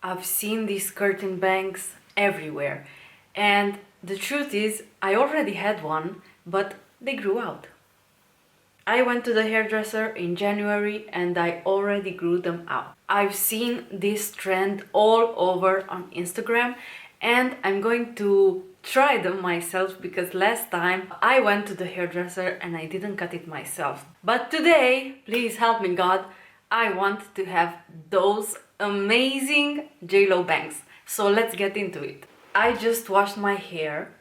I've seen these curtain bangs everywhere, and the truth is I already had one, but they grew out. I went to the hairdresser in January and I already grew them out. I've seen this trend all over on Instagram and I'm going to try them myself because last time I went to the hairdresser and I didn't cut it myself. But today, please help me God, I want to have those amazing JLo bangs. So let's get into it. I just washed my hair.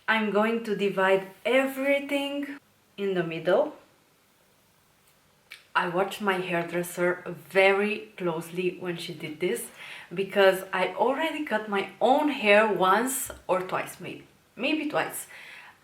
I'm going to divide everything in the middle. I watched my hairdresser very closely when she did this because I already cut my own hair once or twice, maybe twice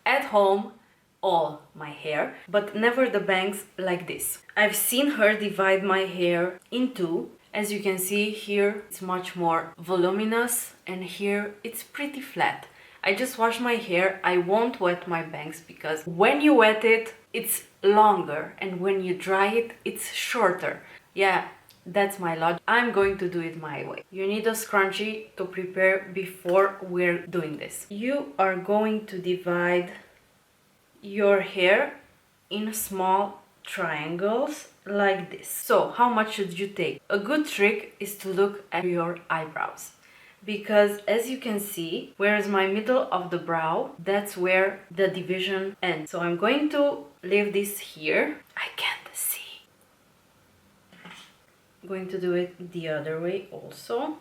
at home, all my hair, but never the bangs like this. I've seen her divide my hair in two. As you can see here, it's much more voluminous and here it's pretty flat. I just wash my hair. I won't wet my bangs because when you wet it, it's longer and when you dry it, it's shorter. Yeah, that's my logic. I'm going to do it my way. You need a scrunchie to prepare before we're doing this. You are going to divide your hair in small triangles like this. So how much should you take? A good trick is to look at your eyebrows. Because as you can see, where is my middle of the brow, that's where the division ends. So I'm going to leave this here. I can't see. I'm going to do it the other way also.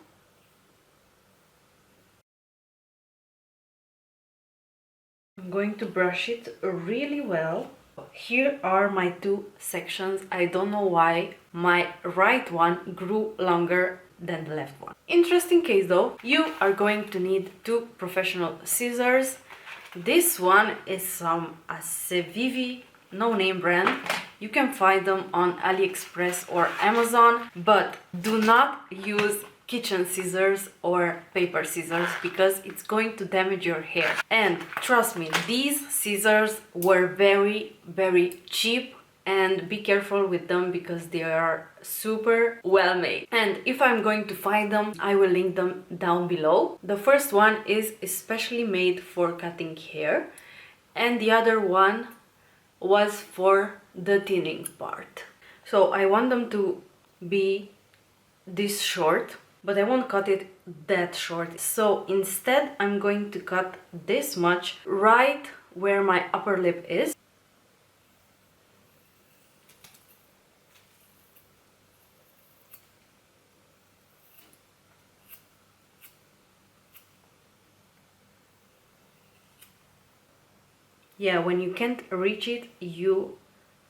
I'm going to brush it really well. Here are my two sections. I don't know why my right one grew longer than the left one. Interesting case though. You are going to need two professional scissors. This one is some Acevivi no-name brand. You can find them on AliExpress or Amazon, but do not use kitchen scissors or paper scissors because it's going to damage your hair. And trust me, these scissors were very cheap, and be careful with them because they are super well made. And if I'm going to find them, I will link them down below. The first one is especially made for cutting hair and the other one was for the thinning part. So I want them to be this short, but I won't cut it that short. So instead I'm going to cut this much right where my upper lip is. Yeah, when you can't reach it, you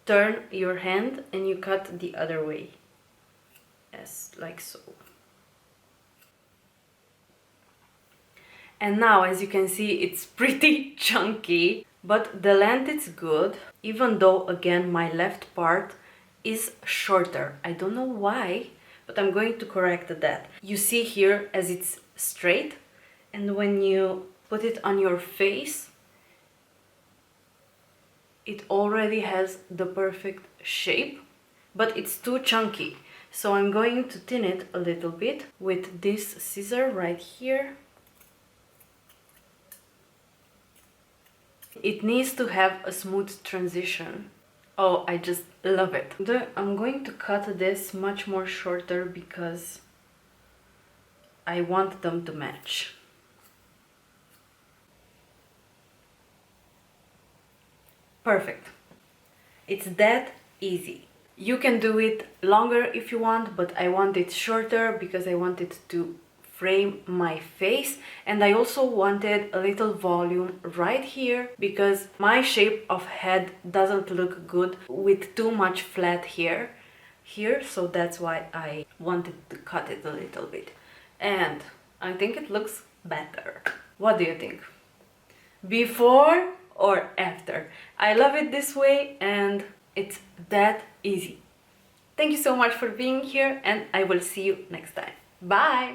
turn your hand and you cut the other way. Yes, like so. And now, as you can see, it's pretty chunky, but the length is good, even though, again, my left part is shorter. I don't know why, but I'm going to correct that. You see here as it's straight, and when you put it on your face, it already has the perfect shape, but it's too chunky. So I'm going to thin it a little bit with this scissor right here. It needs to have a smooth transition. Oh, I just love it. I'm going to cut this much more shorter because I want them to match. Perfect. It's that easy. You can do it longer if you want, but I want it shorter because I want it to frame my face, and I also wanted a little volume right here because my shape of head doesn't look good with too much flat hair here, so that's why I wanted to cut it a little bit, and I think it looks better. What do you think? Before or after? I love it this way and it's that easy. Thank you so much for being here and I will see you next time. Bye!